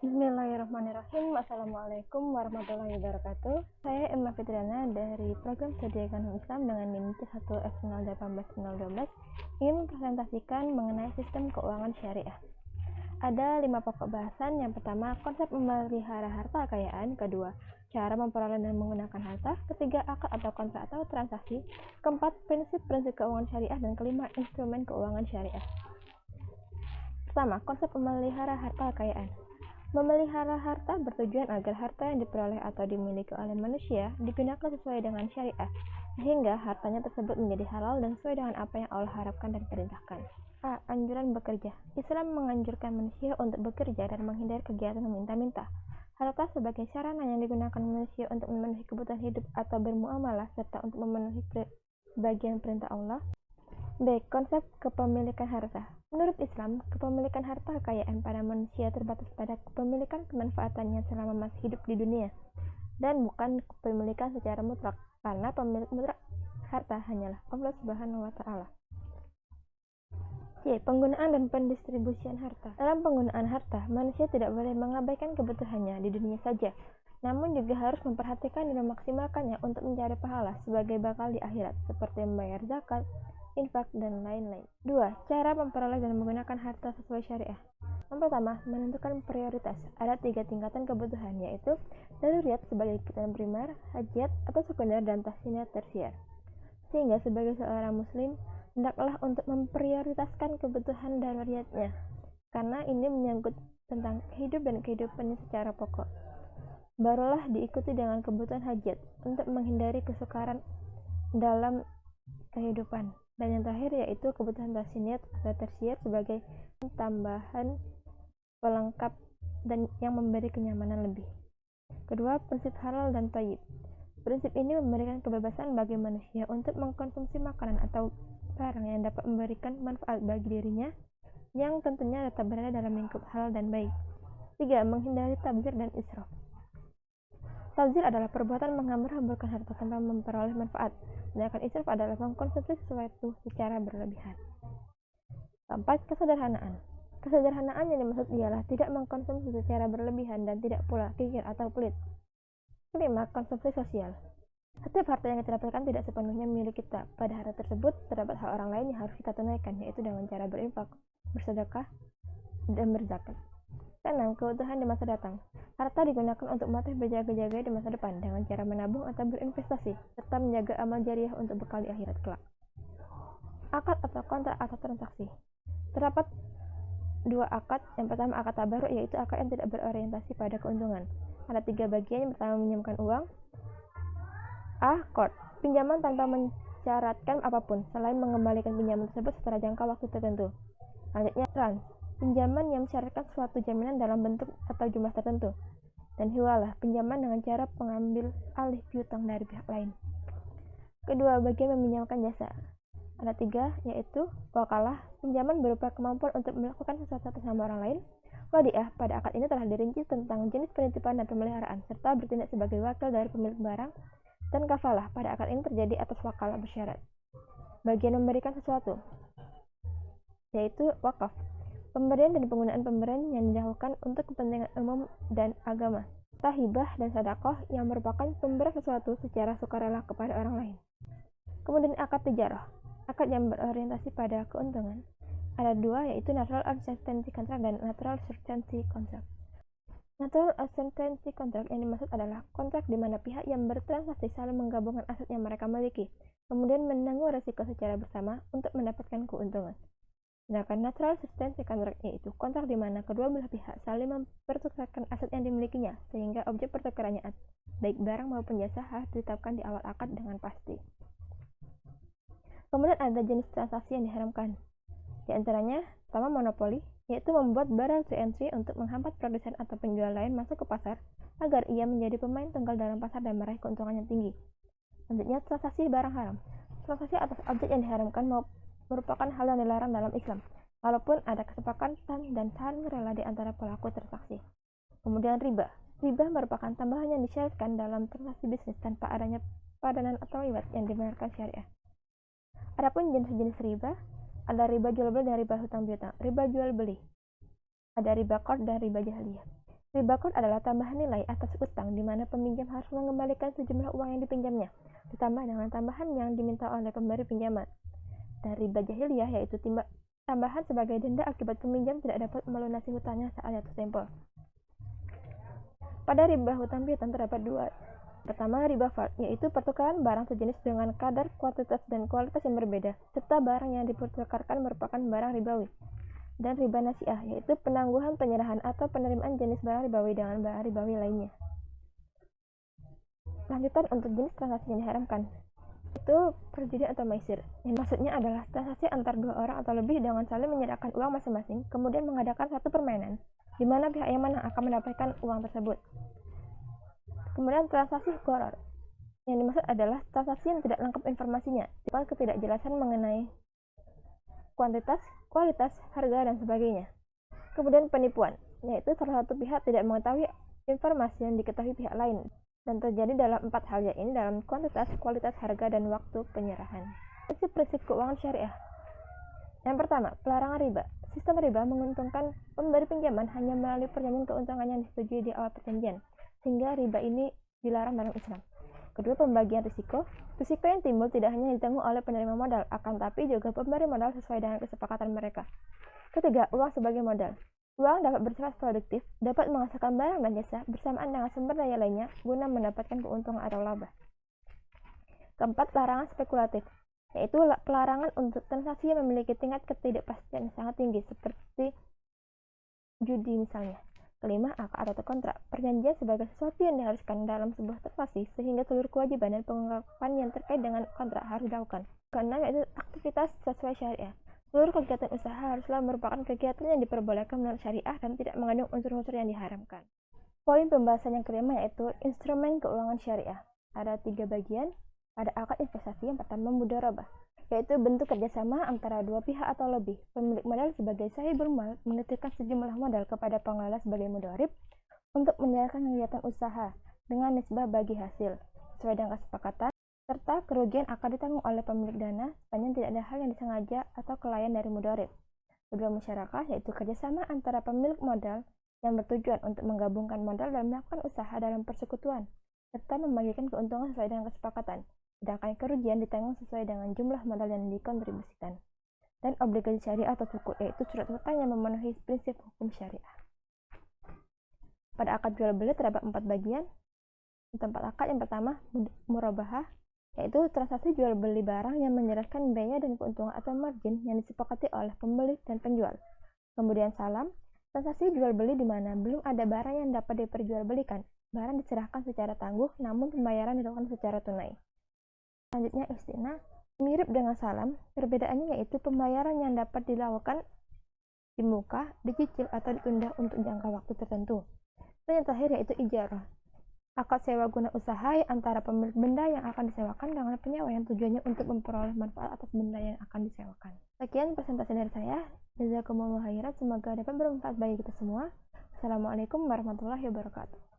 Bismillahirrahmanirrahim. Assalamualaikum warahmatullahi wabarakatuh. Saya Emma Fitriana dari program Studi Ekonomi Islam dengan NIM C1F018-012 ingin mempresentasikan mengenai sistem keuangan syariah. Ada 5 pokok bahasan. Yang pertama, konsep memelihara harta kekayaan. Kedua, cara memperoleh dan menggunakan harta. Ketiga, akad atau kontrak atau transaksi. Keempat, prinsip-prinsip keuangan syariah. Dan kelima, instrumen keuangan syariah. Pertama, konsep memelihara harta kekayaan. Memelihara harta bertujuan agar harta yang diperoleh atau dimiliki oleh manusia digunakan sesuai dengan syariah, sehingga hartanya tersebut menjadi halal dan sesuai dengan apa yang Allah harapkan dan perintahkan. A. Anjuran bekerja. Islam menganjurkan manusia untuk bekerja dan menghindari kegiatan meminta-minta. Harta sebagai sarana yang digunakan manusia untuk memenuhi kebutuhan hidup atau bermuamalah serta untuk memenuhi bagian perintah Allah. B. Konsep kepemilikan harta. Menurut Islam, kepemilikan harta kekayaan pada manusia terbatas pada kepemilikan kemanfaatannya selama masih hidup di dunia, dan bukan kepemilikan secara mutlak, karena pemilik mutlak harta hanyalah Allah Subhanahu wa Ta'ala. C. Penggunaan dan pendistribusian harta. Dalam penggunaan harta, manusia tidak boleh mengabaikan kebutuhannya di dunia saja, namun juga harus memperhatikan dan memaksimalkannya untuk mencari pahala sebagai bakal di akhirat, seperti membayar zakat, infak, dan lain-lain. 2. Cara memperoleh dan menggunakan harta sesuai syariah. Yang pertama, menentukan prioritas. Ada 3 tingkatan kebutuhan, yaitu daruriyat sebagai kebutuhan primer, hajat atau sekunder, dan tahsinat tersier. Sehingga sebagai seorang muslim, hendaklah untuk memprioritaskan kebutuhan daruriyatnya, karena ini menyangkut tentang hidup dan kehidupannya secara pokok. Barulah diikuti dengan kebutuhan hajat untuk menghindari kesukaran dalam kehidupan. Dan yang terakhir yaitu kebutuhan tahsinat atau tersier sebagai tambahan pelengkap dan yang memberi kenyamanan lebih. Kedua, prinsip halal dan thayyib. Prinsip ini memberikan kebebasan bagi manusia untuk mengkonsumsi makanan atau barang yang dapat memberikan manfaat bagi dirinya, yang tentunya tetap berada dalam lingkup halal dan baik. 3. Menghindari tabdzir dan israf. Tabdzir adalah perbuatan menghambur-hamburkan harta tanpa memperoleh manfaat, sedangkan israf adalah mengkonsumsi sesuatu secara berlebihan. 4. Kesederhanaan. Kesederhanaan yang dimaksud ialah tidak mengkonsumsi secara berlebihan dan tidak pula kikir atau pelit. 5. Konsumsi sosial. Setiap harta yang kita dapatkan tidak sepenuhnya milik kita. Pada harta tersebut terdapat hak orang lain yang harus kita tunaikan, yaitu dengan cara berinfak, bersedekah, dan berzakat. 6. Kebutuhan di masa datang. Harta digunakan untuk motif berjaga-jaga di masa depan dengan cara menabung atau berinvestasi, serta menjaga amal jariah untuk bekal di akhirat kelak. Akad atau kontrak atau transaksi. Terdapat 2 akad. Yang pertama, akad tabaruk, yaitu akad yang tidak berorientasi pada keuntungan. Ada 3 bagian. Yang pertama, meminjamkan uang. A. Qard, pinjaman tanpa mensyaratkan apapun selain mengembalikan pinjaman tersebut setelah jangka waktu tertentu. Selanjutnya, trans, pinjaman yang mensyaratkan suatu jaminan dalam bentuk atau jumlah tertentu. Dan hiwalah, pinjaman dengan cara pengambil alih piutang dari pihak lain. Kedua bagian meminjamkan jasa. Ada 3, yaitu wakalah, pinjaman berupa kemampuan untuk melakukan sesuatu atas nama orang lain. Wadiah, pada akad ini telah dirinci tentang jenis penitipan dan pemeliharaan, serta bertindak sebagai wakil dari pemilik barang. Dan kafalah, pada akad ini terjadi atas wakalah bersyarat. Bagian memberikan sesuatu, yaitu wakaf, pemberian dan penggunaan pemberian yang didahulukan untuk kepentingan umum dan agama. Tahibah dan sedekah yang merupakan pemberian sesuatu secara sukarela kepada orang lain. Kemudian akad tijarah, akad yang berorientasi pada keuntungan. Ada 2, yaitu natural uncertainty contract dan natural certainty contract. Natural uncertainty contract yang dimaksud adalah kontrak di mana pihak yang bertransaksi saling menggabungkan aset yang mereka miliki, kemudian menanggung risiko secara bersama untuk mendapatkan keuntungan. Sedangkan natural certainty contract yaitu kontrak di mana kedua belah pihak saling mempertukarkan aset yang dimilikinya, sehingga objek pertukarannya baik barang maupun jasa harus ditetapkan di awal akad dengan pasti. Kemudian ada jenis transaksi yang diharamkan. Di antaranya, pertama, monopoli, yaitu membuat barrier to entry untuk menghambat produsen atau penjual lain masuk ke pasar agar ia menjadi pemain tunggal dalam pasar dan meraih keuntungan yang tinggi. Selanjutnya, transaksi barang haram. Transaksi atas objek yang diharamkan merupakan hal yang dilarang dalam Islam, walaupun ada kesepakatan dan saling rela di antara pelaku transaksi. Kemudian riba. Riba merupakan tambahan yang disyaratkan dalam transaksi bisnis tanpa adanya padanan atau riwayat yang dibenarkan syariah. Adapun jenis-jenis riba, ada riba jual beli dan riba hutang piutang. Riba jual beli, ada riba qard dan riba jahliyah. Riba qard adalah tambahan nilai atas utang di mana peminjam harus mengembalikan sejumlah uang yang dipinjamnya, ditambah dengan tambahan yang diminta oleh pemberi pinjaman. Dan riba jahiliyah yaitu tambahan sebagai denda akibat peminjam tidak dapat melunasi hutangnya saat jatuh tempo. Pada riba hutang piutang terdapat dua. Pertama, riba fard, yaitu pertukaran barang sejenis dengan kadar kuantitas dan kualitas yang berbeda, serta barang yang dipertukarkan merupakan barang ribawi. Dan riba nasiah, yaitu penangguhan penyerahan atau penerimaan jenis barang ribawi dengan barang ribawi lainnya. Lanjutan untuk jenis transaksi yang diharamkan, itu perjudian atau maisir, yang maksudnya adalah transaksi antar dua orang atau lebih dengan saling menyerahkan uang masing-masing, kemudian mengadakan satu permainan, di mana pihak yang mana akan mendapatkan uang tersebut. Kemudian transaksi gharar, yang dimaksud adalah transaksi yang tidak lengkap informasinya, disebabkan ketidakjelasan mengenai kuantitas, kualitas, harga, dan sebagainya. Kemudian penipuan, yaitu salah satu pihak tidak mengetahui informasi yang diketahui pihak lain, dan terjadi dalam 4 hal yaitu dalam kuantitas, kualitas, harga, dan waktu penyerahan. Prinsip-prinsip keuangan syariah. Yang pertama, pelarangan riba. Sistem riba menguntungkan pemberi pinjaman hanya melalui perjanjian keuntungan yang disetujui di awal perjanjian, sehingga riba ini dilarang dalam Islam. Kedua, pembagian risiko. Risiko yang timbul tidak hanya ditanggung oleh penerima modal, akan tapi juga pemberi modal sesuai dengan kesepakatan mereka. Ketiga, uang sebagai modal. Uang dapat bersifat produktif, dapat menghasilkan barang dan jasa bersamaan dengan sumber daya lainnya guna mendapatkan keuntungan atau laba. Keempat, larangan spekulatif, yaitu pelarangan untuk transaksi yang memiliki tingkat ketidakpastian yang sangat tinggi seperti judi misalnya. Kelima, akad atau kontrak, perjanjian sebagai sesuatu yang diharuskan dalam sebuah transaksi sehingga seluruh kewajiban dan pengungkapan yang terkait dengan kontrak harus dilakukan. Keenam, yaitu aktivitas sesuai syariah. Seluruh kegiatan usaha haruslah merupakan kegiatan yang diperbolehkan menurut syariah dan tidak mengandung unsur-unsur yang diharamkan. Poin pembahasan yang kelima yaitu instrumen keuangan syariah. Ada 3 bagian. Ada akad investasi. Yang pertama, mudharabah, yaitu bentuk kerjasama antara dua pihak atau lebih. Pemilik modal sebagai sahibul mal menitipkan sejumlah modal kepada pengelola sebagai mudharib untuk menjalankan kegiatan usaha dengan nisbah bagi hasil sesuai dengan kesepakatan, serta kerugian akan ditanggung oleh pemilik dana sepanjang tidak ada hal yang disengaja atau kelalaian dari mudharib. Kedua, musyarakah, yaitu kerjasama antara pemilik modal yang bertujuan untuk menggabungkan modal dan melakukan usaha dalam persekutuan serta membagikan keuntungan sesuai dengan kesepakatan. Sedangkan kerugian ditanggung sesuai dengan jumlah modal yang dikontribusikan. Dan obligasi syariah atau sukuk, yaitu surat hutang yang memenuhi prinsip hukum syariah. Pada akad jual beli terdapat 4 bagian. Tempat akad yang pertama, murabahah, yaitu transaksi jual beli barang yang menyerahkan biaya dan keuntungan atau margin yang disepakati oleh pembeli dan penjual. Kemudian salam, transaksi jual beli di mana belum ada barang yang dapat diperjualbelikan. Barang diserahkan secara tangguh, namun pembayaran dilakukan secara tunai. Selanjutnya istina, mirip dengan salam, perbedaannya yaitu pembayaran yang dapat dilakukan di muka, dicicil atau ditunda untuk jangka waktu tertentu. Dan yang terakhir yaitu ijarah, akad sewa guna usaha antara pemilik benda yang akan disewakan dengan penyewa yang tujuannya untuk memperoleh manfaat atas benda yang akan disewakan. Sekian presentasi dari saya. Jazakumullah khairan, semoga dapat bermanfaat bagi kita semua. Assalamualaikum warahmatullahi wabarakatuh.